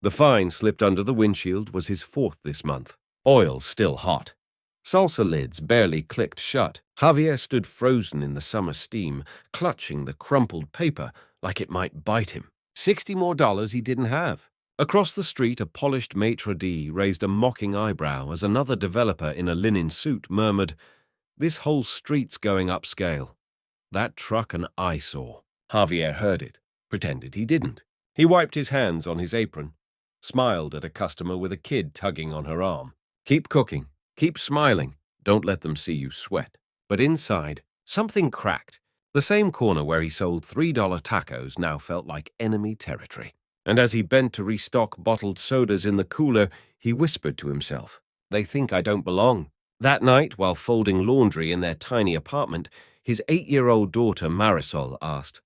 The fine slipped under the windshield was his fourth this month. Oil still hot. Salsa lids barely clicked shut. Javier stood frozen in the summer steam, clutching the crumpled paper like it might bite him. $60 more he didn't have. Across the street, a polished maitre d' raised a mocking eyebrow as another developer in a linen suit murmured, "This whole street's going upscale." That truck an eyesore. Javier heard it, pretended he didn't. He wiped his hands on his apron, smiled at a customer with a kid tugging on her arm. Keep cooking, keep smiling, don't let them see you sweat. But inside, something cracked. The same corner where he sold $3 tacos now felt like enemy territory. And as he bent to restock bottled sodas in the cooler, he whispered to himself, "They think I don't belong." That night, while folding laundry in their tiny apartment, his 8-year-old daughter Marisol asked,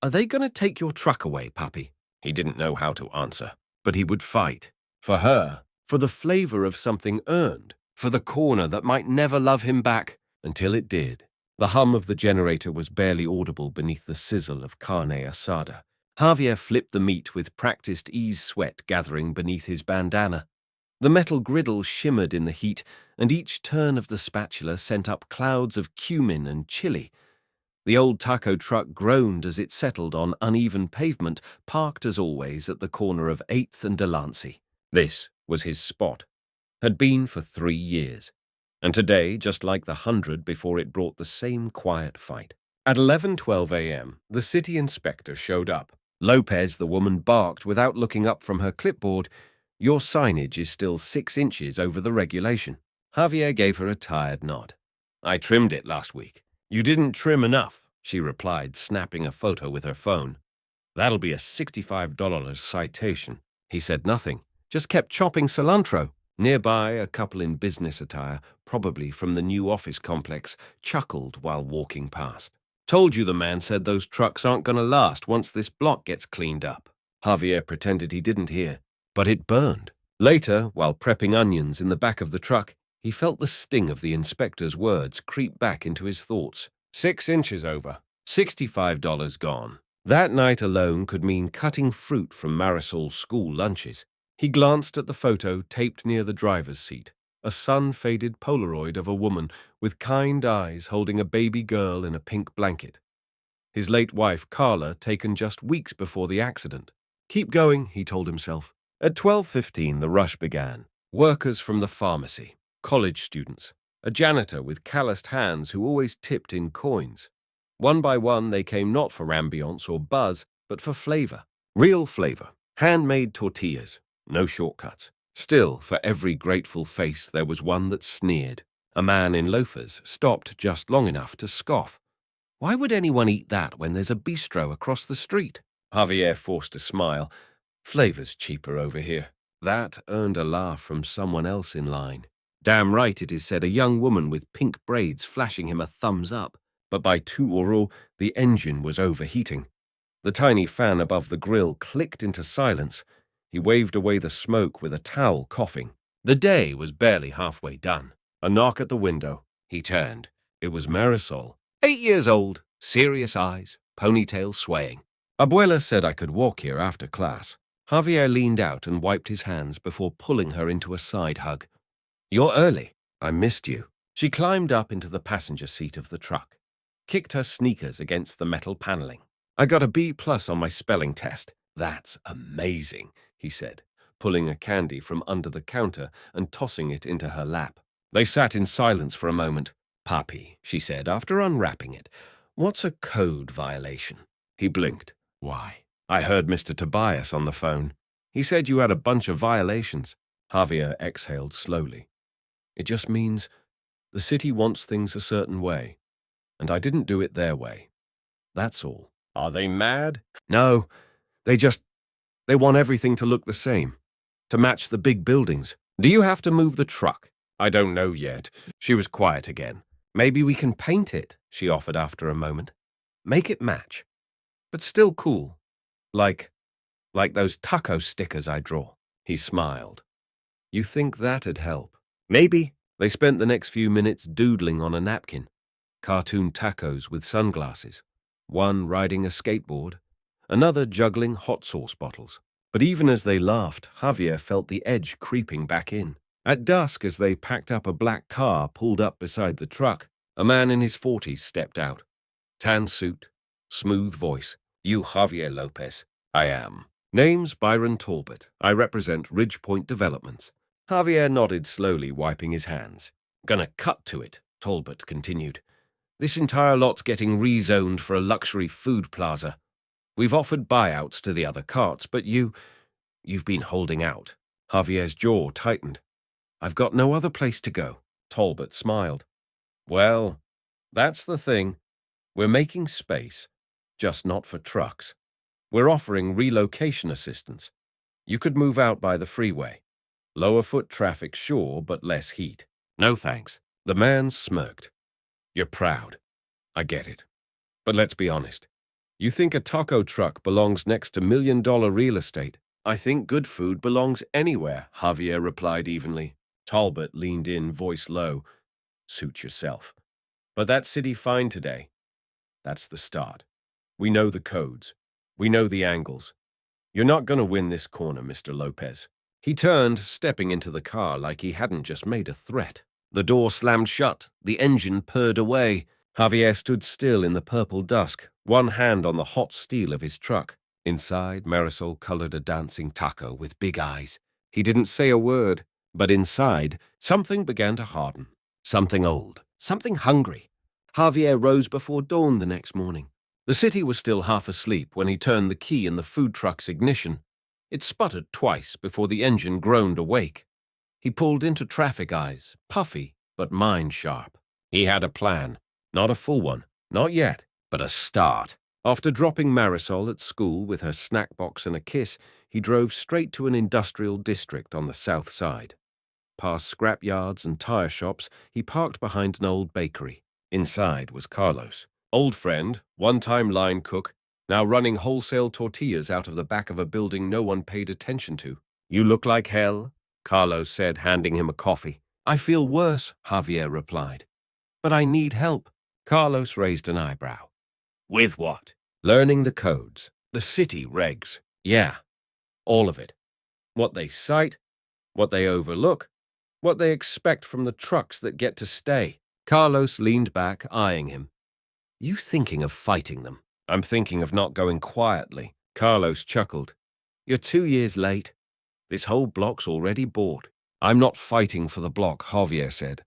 "Are they going to take your truck away, Papi?" He didn't know how to answer, but he would fight. For her, for the flavor of something earned, for the corner that might never love him back, until it did. The hum of the generator was barely audible beneath the sizzle of carne asada. Javier flipped the meat with practiced ease, sweat gathering beneath his bandana. The metal griddle shimmered in the heat, and each turn of the spatula sent up clouds of cumin and chili. The old taco truck groaned as it settled on uneven pavement, parked as always at the corner of 8th and Delancey. This was his spot. Had been for 3 years. And today, just like the 100 before it brought the same quiet fight. At 11:12 a.m., the city inspector showed up. Lopez, the woman, barked without looking up from her clipboard, "Your signage is still 6 inches over the regulation." Javier gave her a tired nod. "I trimmed it last week." "You didn't trim enough," she replied, snapping a photo with her phone. "That'll be a $65 citation." He said nothing, just kept chopping cilantro. Nearby, a couple in business attire, probably from the new office complex, chuckled while walking past. "Told you the man said those trucks aren't going to last once this block gets cleaned up." Javier pretended he didn't hear, but it burned. Later, while prepping onions in the back of the truck, he felt the sting of the inspector's words creep back into his thoughts. 6 inches over, $65 gone. That night alone could mean cutting fruit from Marisol's school lunches. He glanced at the photo taped near the driver's seat, a sun-faded Polaroid of a woman with kind eyes holding a baby girl in a pink blanket. His late wife, Carla, taken just weeks before the accident. Keep going, he told himself. At 12:15, the rush began. Workers from the pharmacy, college students, a janitor with calloused hands who always tipped in coins. One by one, they came not for ambience or buzz, but for flavor. Real flavor. Handmade tortillas. No shortcuts. Still, for every grateful face, there was one that sneered. A man in loafers stopped just long enough to scoff. Why would anyone eat that when there's a bistro across the street? Javier forced a smile. Flavor's cheaper over here. That earned a laugh from someone else in line. Damn right, it is said, a young woman with pink braids flashing him a thumbs up. But by 2:00, the engine was overheating. The tiny fan above the grill clicked into silence. He waved away the smoke with a towel, coughing. The day was barely halfway done. A knock at the window. He turned. It was Marisol. 8 years old, serious eyes, ponytail swaying. Abuela said I could walk here after class. Javier leaned out and wiped his hands before pulling her into a side hug. You're early. I missed you. She climbed up into the passenger seat of the truck, kicked her sneakers against the metal paneling. I got a B+ on my spelling test. That's amazing, he said, pulling a candy from under the counter and tossing it into her lap. They sat in silence for a moment. Papi, she said after unwrapping it, what's a code violation? He blinked. Why? I heard Mr. Tobias on the phone. He said you had a bunch of violations. Javier exhaled slowly. It just means the city wants things a certain way, and I didn't do it their way. That's all. Are they mad? No, they want everything to look the same, to match the big buildings. Do you have to move the truck? I don't know yet. She was quiet again. Maybe we can paint it, she offered after a moment. Make it match, but still cool. Like those taco stickers I draw. He smiled. You think that'd help? Maybe. They spent the next few minutes doodling on a napkin. Cartoon tacos with sunglasses. One riding a skateboard, another juggling hot sauce bottles. But even as they laughed, Javier felt the edge creeping back in. At dusk, as they packed up a black car pulled up beside the truck, a man in his 40s stepped out. Tan suit, smooth voice. "You Javier Lopez?" "I am." "Name's Byron Talbot. I represent Ridgepoint Developments." Javier nodded slowly, wiping his hands. "Gonna cut to it," Talbot continued. "This entire lot's getting rezoned for a luxury food plaza. We've offered buyouts to the other carts, but you've been holding out." Javier's jaw tightened. "I've got no other place to go." Talbot smiled. "Well, that's the thing. We're making space, just not for trucks. We're offering relocation assistance. You could move out by the freeway. Lower foot traffic, sure, but less heat." "No thanks." The man smirked. "You're proud. I get it. But let's be honest. You think a taco truck belongs next to million-dollar real estate. I think good food belongs anywhere," Javier replied evenly. Talbot leaned in, voice low. "Suit yourself. But that city fine today. That's the start. We know the codes. We know the angles. You're not going to win this corner, Mr. Lopez." He turned, stepping into the car like he hadn't just made a threat. The door slammed shut. The engine purred away. Javier stood still in the purple dusk, one hand on the hot steel of his truck. Inside, Marisol colored a dancing taco with big eyes. He didn't say a word, but inside, something began to harden. Something old. Something hungry. Javier rose before dawn the next morning. The city was still half asleep when he turned the key in the food truck's ignition. It sputtered twice before the engine groaned awake. He pulled into traffic eyes, puffy but mind sharp. He had a plan. Not a full one, not yet, but a start. After dropping Marisol at school with her snack box and a kiss, he drove straight to an industrial district on the south side. Past scrap yards and tire shops, he parked behind an old bakery. Inside was Carlos, old friend, one-time line cook, now running wholesale tortillas out of the back of a building no one paid attention to. "You look like hell," Carlos said, handing him a coffee. "I feel worse," Javier replied. "But I need help." Carlos raised an eyebrow. "With what?" "Learning the codes, the city regs. Yeah, all of it. What they cite, what they overlook, what they expect from the trucks that get to stay." Carlos leaned back, eyeing him. "You thinking of fighting them?" "I'm thinking of not going quietly." Carlos chuckled. "You're 2 years late. This whole block's already bought." "I'm not fighting for the block," Javier said.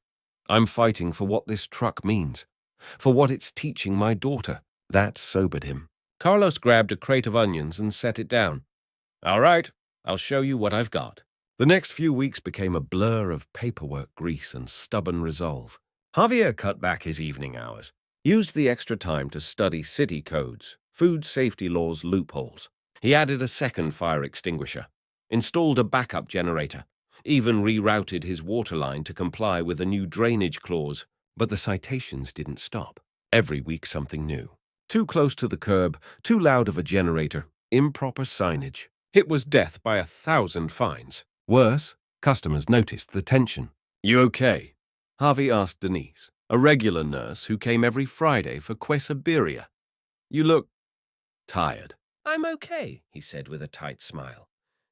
"I'm fighting for what this truck means, for what it's teaching my daughter." That sobered him. Carlos grabbed a crate of onions and set it down. "All right, I'll show you what I've got." The next few weeks became a blur of paperwork grease and stubborn resolve. Javier cut back his evening hours, used the extra time to study city codes, food safety laws loopholes. He added a second fire extinguisher, installed a backup generator, even rerouted his water line to comply with a new drainage clause. But the citations didn't stop. Every week something new. Too close to the curb, too loud of a generator, improper signage. It was death by 1,000 fines. Worse, customers noticed the tension. "You okay?" Harvey asked Denise, a regular nurse who came every Friday for quesabiria. "You look tired." "I'm okay," he said with a tight smile.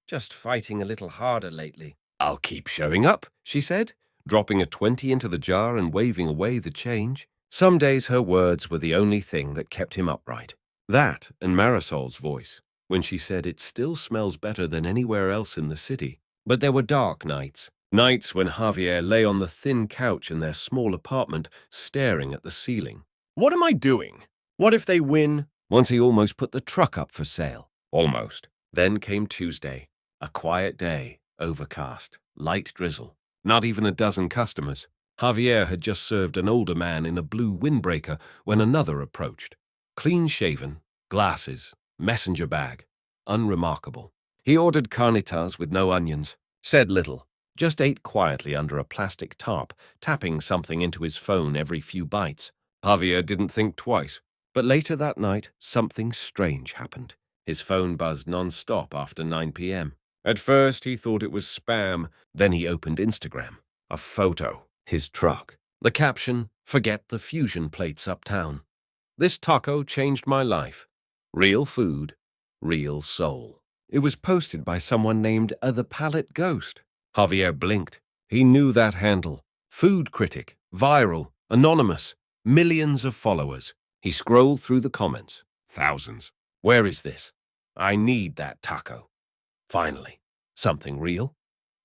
"Just fighting a little harder lately." "I'll keep showing up," she said, dropping a 20 into the jar and waving away the change. Some days her words were the only thing that kept him upright. That and Marisol's voice, when she said it still smells better than anywhere else in the city. But there were dark nights. Nights when Javier lay on the thin couch in their small apartment, staring at the ceiling. What am I doing? What if they win? Once he almost put the truck up for sale. Almost. Then came Tuesday. A quiet day, overcast, light drizzle. Not even a dozen customers. Javier had just served an older man in a blue windbreaker when another approached. Clean-shaven, glasses, messenger bag. Unremarkable. He ordered carnitas with no onions, said little, just ate quietly under a plastic tarp, tapping something into his phone every few bites. Javier didn't think twice. But later that night, something strange happened. His phone buzzed non-stop after 9 p.m. At first, he thought it was spam. Then he opened Instagram. A photo. His truck. The caption, "Forget the fusion plates uptown. This taco changed my life. Real food, real soul." It was posted by someone named The Palette Ghost. Javier blinked. He knew that handle. Food critic, viral, anonymous, millions of followers. He scrolled through the comments. Thousands. Where is this? I need that taco. Finally. Something real?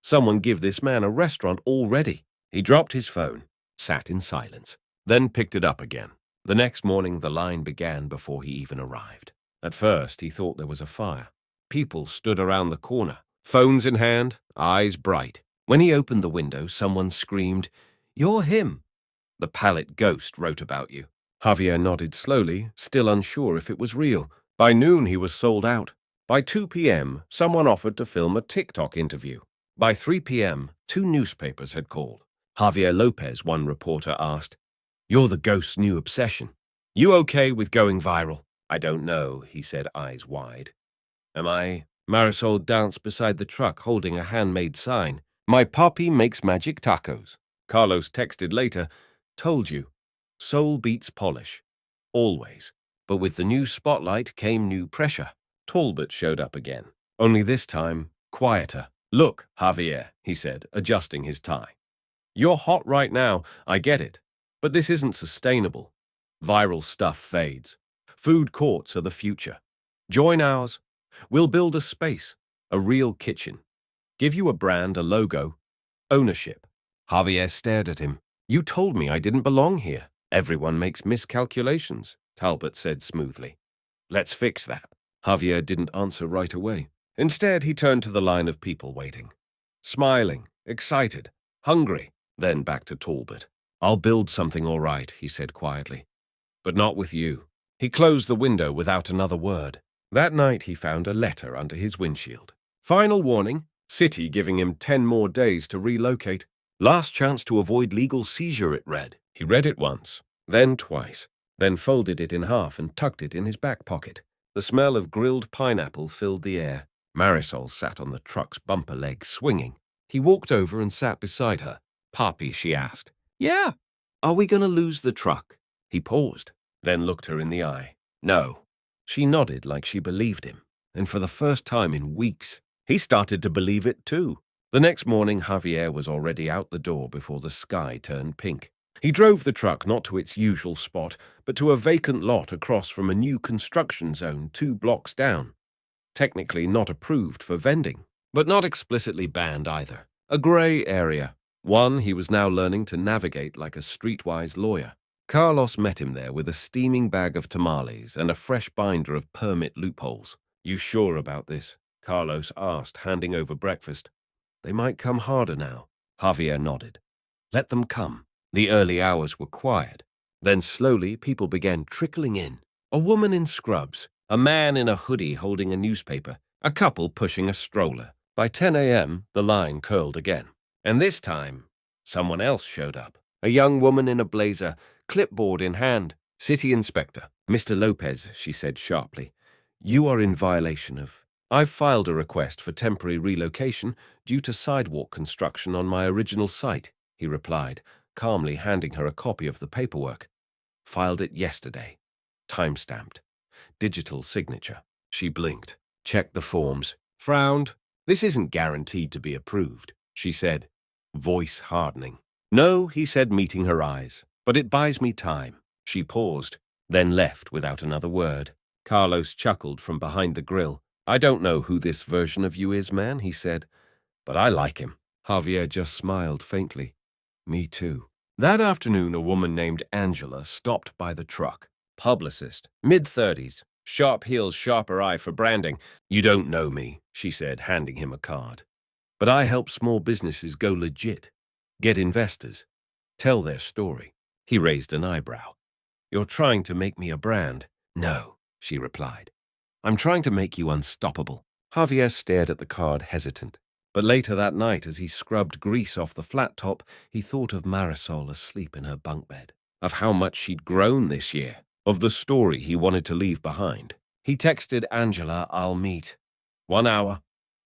Someone give this man a restaurant already. He dropped his phone, sat in silence, then picked it up again. The next morning, the line began before he even arrived. At first, he thought there was a fire. People stood around the corner, phones in hand, eyes bright. When he opened the window, someone screamed, "You're him." The Palette Ghost wrote about you. Javier nodded slowly, still unsure if it was real. By noon, he was sold out. By 2 p.m., someone offered to film a TikTok interview. By 3 p.m., 2 newspapers had called. Javier Lopez, one reporter, asked, "You're the ghost's new obsession. You okay with going viral?" "I don't know," he said, eyes wide. "Am I?" Marisol danced beside the truck, holding a handmade sign. "My poppy makes magic tacos." Carlos texted later, "Told you. Soul beats polish. Always." But with the new spotlight came new pressure. Talbot showed up again, only this time quieter. "Look, Javier," he said, adjusting his tie. "You're hot right now, I get it. But this isn't sustainable. Viral stuff fades. Food courts are the future. Join ours. We'll build a space, a real kitchen. Give you a brand, a logo, ownership." Javier stared at him. "You told me I didn't belong here." "Everyone makes miscalculations," Talbot said smoothly. "Let's fix that." Javier didn't answer right away. Instead, he turned to the line of people waiting. Smiling, excited, hungry. Then back to Talbot. "I'll build something all right," he said quietly. "But not with you." He closed the window without another word. That night, he found a letter under his windshield. Final warning, city giving him 10 more days to relocate. Last chance to avoid legal seizure, it read. He read it once, then twice, then folded it in half and tucked it in his back pocket. The smell of grilled pineapple filled the air. Marisol sat on the truck's bumper leg, swinging. He walked over and sat beside her. "Papi," she asked. "Yeah." "Are we going to lose the truck?" He paused, then looked her in the eye. "No." She nodded like she believed him, and for the first time in weeks, he started to believe it too. The next morning, Javier was already out the door before the sky turned pink. He drove the truck not to its usual spot, but to a vacant lot across from a new construction zone 2 blocks down. Technically not approved for vending, but not explicitly banned either. A gray area, one he was now learning to navigate like a streetwise lawyer. Carlos met him there with a steaming bag of tamales and a fresh binder of permit loopholes. "You sure about this?" Carlos asked, handing over breakfast. "They might come harder now." Javier nodded. "Let them come." The early hours were quiet. Then slowly people began trickling in. A woman in scrubs, a man in a hoodie holding a newspaper, a couple pushing a stroller. By 10 a.m., the line curled again. And this time, someone else showed up. A young woman in a blazer, clipboard in hand. "City Inspector." "Mr. Lopez," she said sharply, "you are in violation of... I've filed a request for temporary relocation due to sidewalk construction on my original site," he replied, calmly handing her a copy of the paperwork. "Filed it yesterday. Time-stamped. Digital signature." She blinked, checked the forms, frowned. "This isn't guaranteed to be approved," she said, voice hardening. "No," he said, meeting her eyes, "but it buys me time." She paused, then left without another word. Carlos chuckled from behind the grill. "I don't know who this version of you is, man," he said, "but I like him." Javier just smiled faintly. "Me too." That afternoon, a woman named Angela stopped by the truck. Publicist, mid-30s, sharp heels, sharper eye for branding. "You don't know me," she said, handing him a card. "But I help small businesses go legit, get investors, tell their story." He raised an eyebrow. "You're trying to make me a brand." "No," she replied. "I'm trying to make you unstoppable." Javier stared at the card, hesitant. But later that night, as he scrubbed grease off the flat top, he thought of Marisol asleep in her bunk bed, of how much she'd grown this year, of the story he wanted to leave behind. He texted Angela, "I'll meet. 1 hour.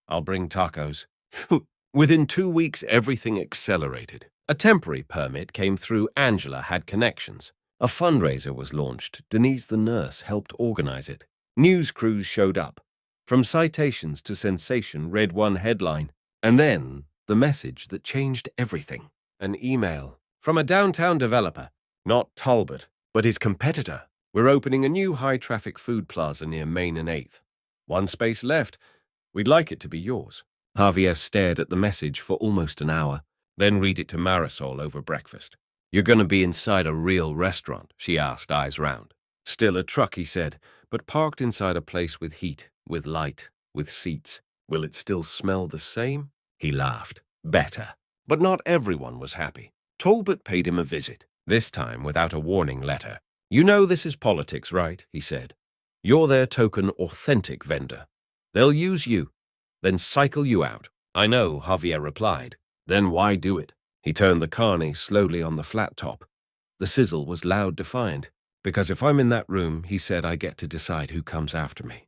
I'll bring tacos." Within 2 weeks, everything accelerated. A temporary permit came through. Angela had connections. A fundraiser was launched. Denise the nurse helped organize it. News crews showed up. From citations to sensation read one headline, and then the message that changed everything. An email from a downtown developer, not Talbot, but his competitor. We're opening a new high-traffic food plaza near Main and 8th. One space left. We'd like it to be yours. Javier stared at the message for almost an hour, then read it to Marisol over breakfast. You're going to be inside a real restaurant, she asked, eyes round. Still a truck, he said, but parked inside a place with heat, with light, with seats. Will it still smell the same? He laughed. Better. But not everyone was happy. Talbot paid him a visit, this time without a warning letter. You know this is politics, right? He said. You're their token authentic vendor. They'll use you, then cycle you out. I know, Javier replied. Then why do it? He turned the carne slowly on the flat top. The sizzle was loud, defiant. Because if I'm in that room, he said, I get to decide who comes after me.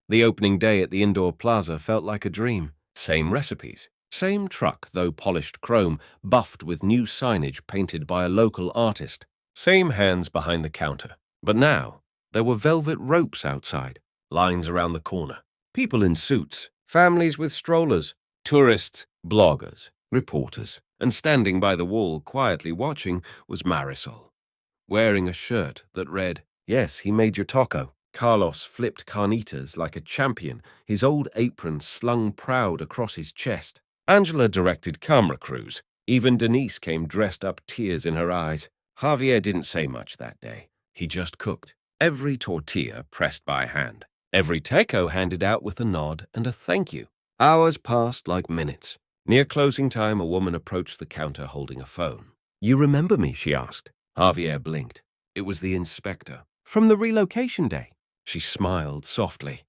The opening day at the indoor plaza felt like a dream. Same recipes, same truck, though polished chrome, buffed with new signage painted by a local artist. Same hands behind the counter. But now, there were velvet ropes outside, lines around the corner, people in suits, families with strollers, tourists, bloggers, reporters, and standing by the wall quietly watching was Marisol, wearing a shirt that read, Yes, he made your taco. Carlos flipped carnitas like a champion, his old apron slung proud across his chest. Angela directed camera crews. Even Denise came dressed up, tears in her eyes. Javier didn't say much that day. He just cooked. Every tortilla pressed by hand. Every taco handed out with a nod and a thank you. Hours passed like minutes. Near closing time, a woman approached the counter holding a phone. You remember me? She asked. Javier blinked. It was the inspector. From the relocation day. She smiled softly.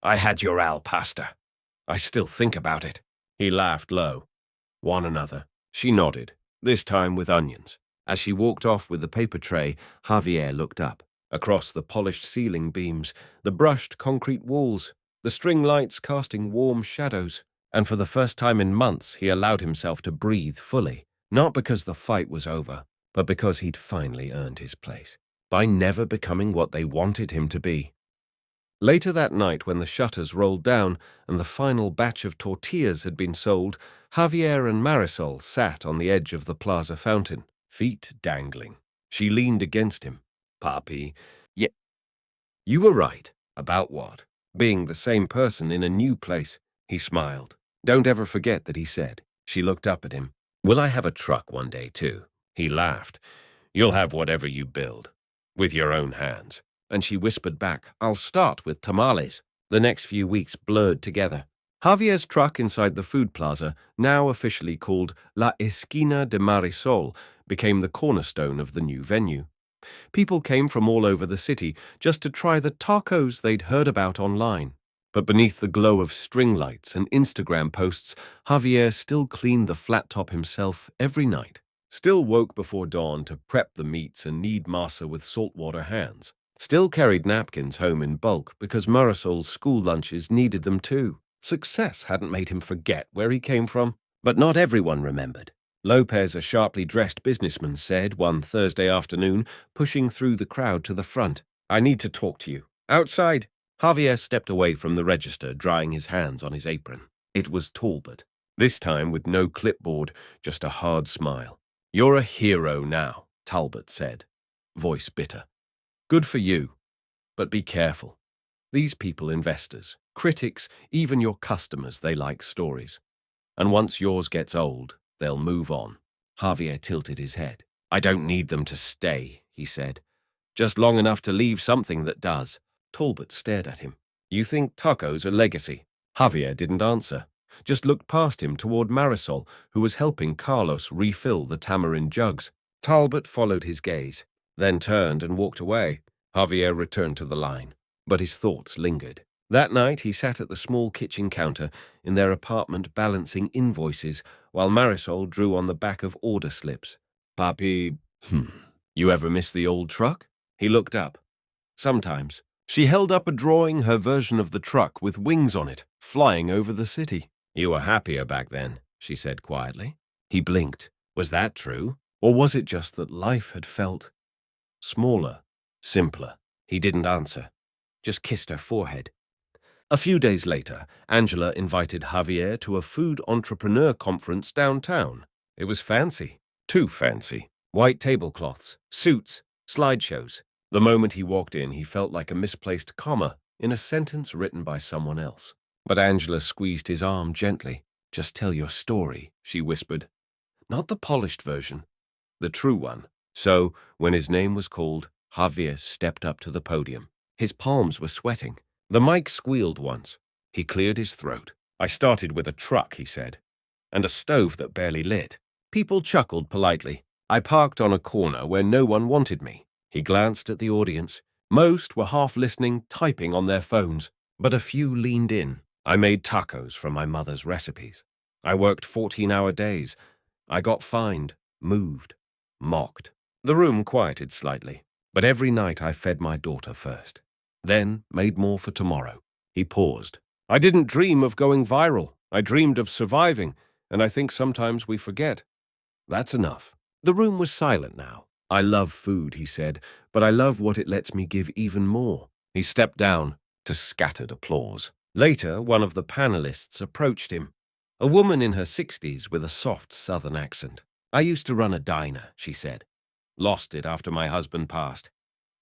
I had your al pasta. I still think about it. He laughed low. One another. She nodded, this time with onions. As she walked off with the paper tray, Javier looked up. Across the polished ceiling beams, the brushed concrete walls, the string lights casting warm shadows. And for the first time in months, he allowed himself to breathe fully. Not because the fight was over, but because he'd finally earned his place. By never becoming what they wanted him to be. Later that night, when the shutters rolled down and the final batch of tortillas had been sold, Javier and Marisol sat on the edge of the plaza fountain, feet dangling. She leaned against him. Papi, yeah, you were right. About what? Being the same person in a new place. He smiled. Don't ever forget that, he said. She looked up at him. Will I have a truck one day, too? He laughed. You'll have whatever you build. With your own hands. And she whispered back, I'll start with tamales. The next few weeks blurred together. Javier's truck inside the food plaza, now officially called La Esquina de Marisol, became the cornerstone of the new venue. People came from all over the city just to try the tacos they'd heard about online. But beneath the glow of string lights and Instagram posts, Javier still cleaned the flat top himself every night. Still woke before dawn to prep the meats and knead masa with saltwater hands. Still carried napkins home in bulk because Marisol's school lunches needed them too. Success hadn't made him forget where he came from. But not everyone remembered. Lopez, a sharply dressed businessman, said one Thursday afternoon, pushing through the crowd to the front, I need to talk to you. Outside. Javier stepped away from the register, drying his hands on his apron. It was Talbot. This time with no clipboard, just a hard smile. You're a hero now, Talbot said, voice bitter. Good for you, but be careful. These people, investors, critics, even your customers, they like stories. And once yours gets old, they'll move on. Javier tilted his head. I don't need them to stay, he said. Just long enough to leave something that does. Talbot stared at him. You think tacos are legacy? Javier didn't answer. Just looked past him toward Marisol, who was helping Carlos refill the tamarind jugs. Talbot followed his gaze, then turned and walked away. Javier returned to the line, but his thoughts lingered. That night he sat at the small kitchen counter in their apartment balancing invoices while Marisol drew on the back of order slips. Papi, you ever miss the old truck? He looked up. Sometimes. She held up a drawing, her version of the truck with wings on it, flying over the city. You were happier back then, she said quietly. He blinked. Was that true? Or was it just that life had felt smaller, simpler? He didn't answer, just kissed her forehead. A few days later, Angela invited Javier to a food entrepreneur conference downtown. It was fancy. Too fancy. White tablecloths, suits, slideshows. The moment he walked in, he felt like a misplaced comma in a sentence written by someone else. But Angela squeezed his arm gently. "Just tell your story," she whispered. "Not the polished version, the true one." So, when his name was called, Javier stepped up to the podium. His palms were sweating. The mic squealed once. He cleared his throat. "I started with a truck," he said, "and a stove that barely lit. People chuckled politely. I parked on a corner where no one wanted me." He glanced at the audience. Most were half listening, typing on their phones, but a few leaned in. "I made tacos from my mother's recipes. I worked 14-hour days. I got fined, moved, mocked." The room quieted slightly, but every night I fed my daughter first, then made more for tomorrow. He paused. "I didn't dream of going viral. I dreamed of surviving, and I think sometimes we forget. That's enough." The room was silent now. "I love food," he said, "but I love what it lets me give even more." He stepped down to scattered applause. Later, one of the panelists approached him, a woman in her 60s with a soft southern accent. "I used to run a diner," she said. "Lost it after my husband passed.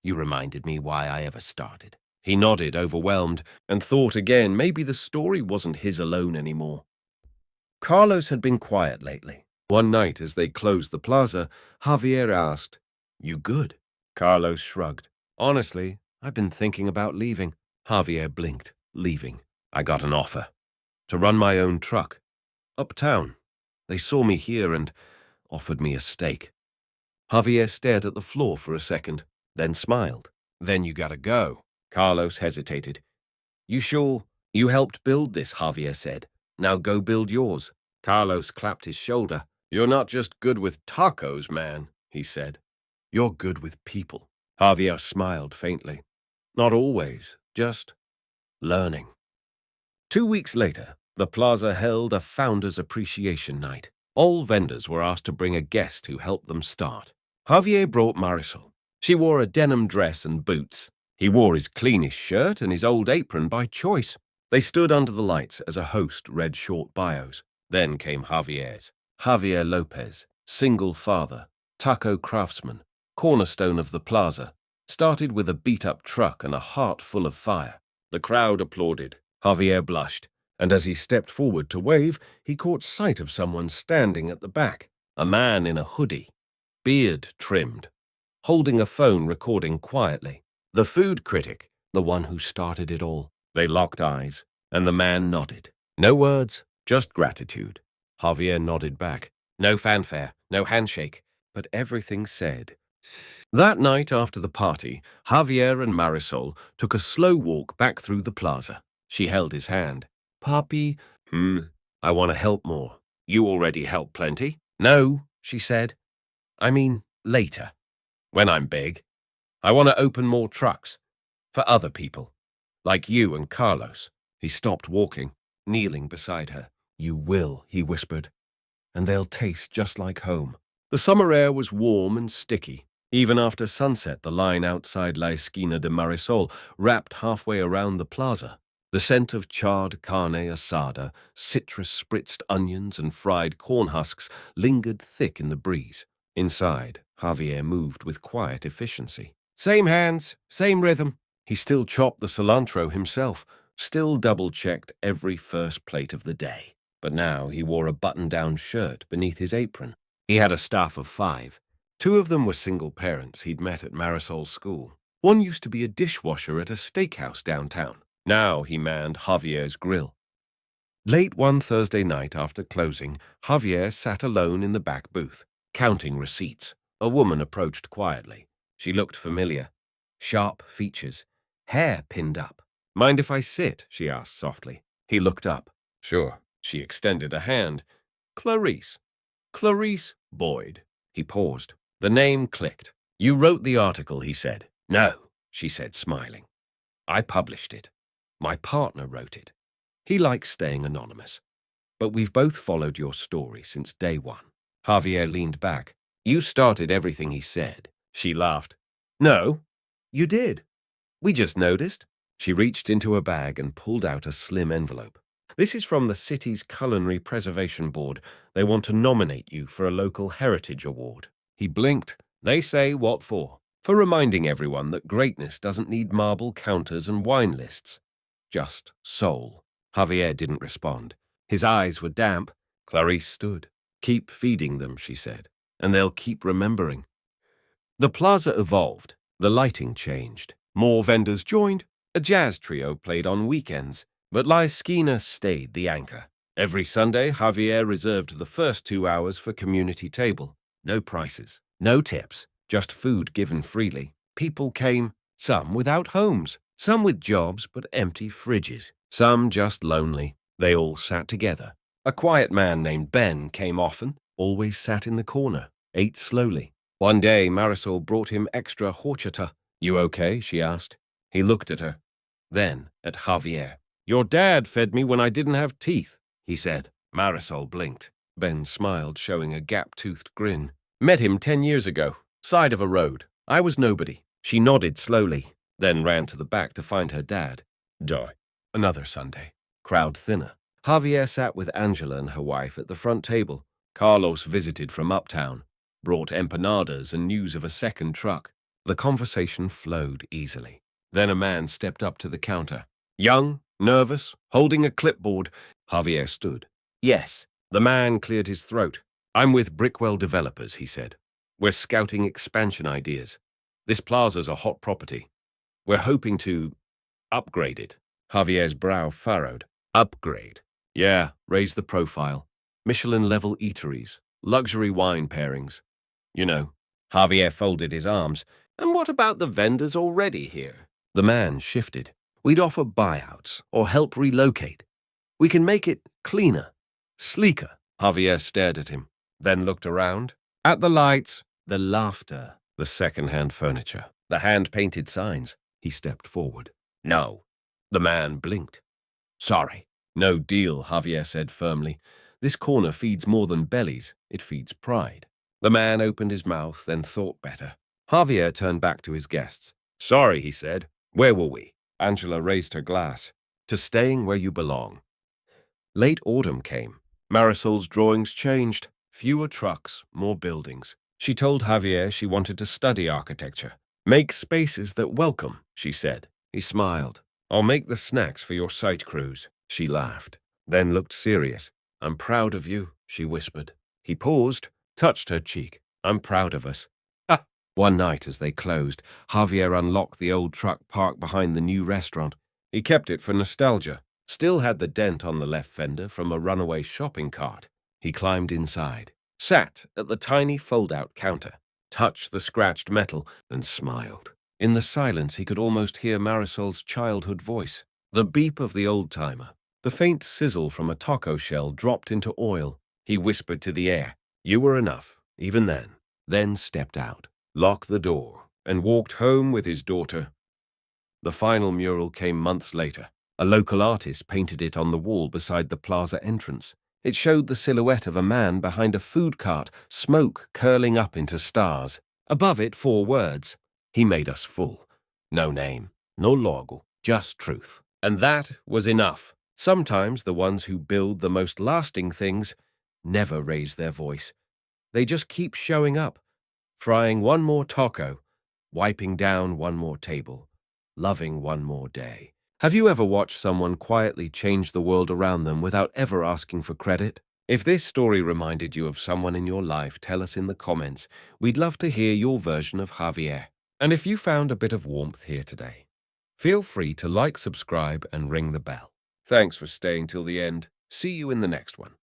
You reminded me why I ever started." He nodded, overwhelmed, and thought again maybe the story wasn't his alone anymore. Carlos had been quiet lately. One night, as they closed the plaza, Javier asked, "You good?" Carlos shrugged. "Honestly, I've been thinking about leaving." Javier blinked. "Leaving? I got an offer. To run my own truck. Uptown. They saw me here and offered me a stake." Javier stared at the floor for a second, then smiled. "Then you gotta go." Carlos hesitated. "You sure? You helped build this," Javier said. "Now go build yours." Carlos clapped his shoulder. "You're not just good with tacos, man," he said. "You're good with people." Javier smiled faintly. "Not always, just learning." 2 weeks later, the plaza held a Founders Appreciation Night. All vendors were asked to bring a guest who helped them start. Javier brought Marisol. She wore a denim dress and boots. He wore his cleanest shirt and his old apron by choice. They stood under the lights as a host read short bios. Then came Javier's. Javier Lopez, single father, taco craftsman, cornerstone of the plaza, started with a beat-up truck and a heart full of fire. The crowd applauded. Javier blushed, and as he stepped forward to wave, he caught sight of someone standing at the back, a man in a hoodie, beard trimmed, holding a phone recording quietly. The food critic, the one who started it all. They locked eyes, and the man nodded. No words, just gratitude. Javier nodded back. No fanfare, no handshake, but everything said. That night after the party, Javier and Marisol took a slow walk back through the plaza. She held his hand. "Papi, I want to help more. You already help plenty." "No," she said. "I mean, later. When I'm big. I want to open more trucks. For other people. Like you and Carlos." He stopped walking, kneeling beside her. "You will," he whispered, "and they'll taste just like home." The summer air was warm and sticky. Even after sunset, the line outside La Esquina de Marisol wrapped halfway around the plaza. The scent of charred carne asada, citrus-spritzed onions, and fried corn husks lingered thick in the breeze. Inside, Javier moved with quiet efficiency. Same hands, same rhythm. He still chopped the cilantro himself, still double-checked every first plate of the day. But now he wore a button-down shirt beneath his apron. He had a staff of 5. 2 of them were single parents he'd met at Marisol's school. One used to be a dishwasher at a steakhouse downtown. Now he manned Javier's grill. Late one Thursday night after closing, Javier sat alone in the back booth, counting receipts. A woman approached quietly. She looked familiar. Sharp features, hair pinned up. "Mind if I sit?" she asked softly. He looked up. "Sure." She extended a hand. "Clarice. Clarice Boyd." He paused. The name clicked. "You wrote the article," he said. "No," she said, smiling. "I published it. My partner wrote it. He likes staying anonymous. But we've both followed your story since day one." Javier leaned back. "You started everything," he said. She laughed. "No, you did. We just noticed." She reached into her bag and pulled out a slim envelope. This is from the city's Culinary Preservation Board. They want to nominate you for a local heritage award. He blinked. They say what for? For reminding everyone that greatness doesn't need marble counters and wine lists. Just soul. Javier didn't respond. His eyes were damp. Clarice stood. Keep feeding them, she said, and they'll keep remembering. The plaza evolved. The lighting changed. More vendors joined. A jazz trio played on weekends, but La Esquina stayed the anchor. Every Sunday, Javier reserved the first 2 hours for community table. No prices, no tips, just food given freely. People came, some without homes, some with jobs but empty fridges, some just lonely. They all sat together. A quiet man named Ben came often, always sat in the corner, ate slowly. One day, Marisol brought him extra horchata. You okay? She asked. He looked at her, then at Javier. Your dad fed me when I didn't have teeth, he said. Marisol blinked. Ben smiled, showing a gap-toothed grin. Met him 10 years ago, side of a road. I was nobody. She nodded slowly, then ran to the back to find her dad. Die. Another Sunday. Crowd thinner. Javier sat with Angela and her wife at the front table. Carlos visited from uptown, brought empanadas and news of a second truck. The conversation flowed easily. Then a man stepped up to the counter. Young, nervous, holding a clipboard. Javier stood. Yes. The man cleared his throat. I'm with Brickwell Developers, he said. We're scouting expansion ideas. This plaza's a hot property. We're hoping to upgrade it. Javier's brow furrowed. Upgrade. Yeah, raise the profile. Michelin-level eateries, luxury wine pairings. You know. Javier folded his arms. And what about the vendors already here? The man shifted. We'd offer buyouts or help relocate. We can make it cleaner, sleeker. Javier stared at him, then looked around. At the lights, the laughter, the second-hand furniture, the hand-painted signs. He stepped forward. No. The man blinked. Sorry. No deal, Javier said firmly. This corner feeds more than bellies. It feeds pride. The man opened his mouth, then thought better. Javier turned back to his guests. Sorry, he said. Where were we? Angela raised her glass. To staying where you belong. Late autumn came. Marisol's drawings changed. Fewer trucks, more buildings. She told Javier she wanted to study architecture. Make spaces that welcome, she said. He smiled. I'll make the snacks for your site crews. She laughed, then looked serious. I'm proud of you, she whispered. He paused, touched her cheek. I'm proud of us. Ah. One night as they closed, Javier unlocked the old truck parked behind the new restaurant. He kept it for nostalgia. Still had the dent on the left fender from a runaway shopping cart. He climbed inside, sat at the tiny fold-out counter, touched the scratched metal, and smiled. In the silence, he could almost hear Marisol's childhood voice. The beep of the old-timer, the faint sizzle from a taco shell dropped into oil. He whispered to the air, You were enough, even then stepped out, locked the door, and walked home with his daughter. The final mural came months later. A local artist painted it on the wall beside the plaza entrance. It showed the silhouette of a man behind a food cart, smoke curling up into stars. Above it, 4 words. He made us full. No name, no logo, just truth. And that was enough. Sometimes the ones who build the most lasting things never raise their voice. They just keep showing up, frying one more taco, wiping down one more table, loving one more day. Have you ever watched someone quietly change the world around them without ever asking for credit? If this story reminded you of someone in your life, tell us in the comments. We'd love to hear your version of Javier. And if you found a bit of warmth here today, feel free to like, subscribe, and ring the bell. Thanks for staying till the end. See you in the next one.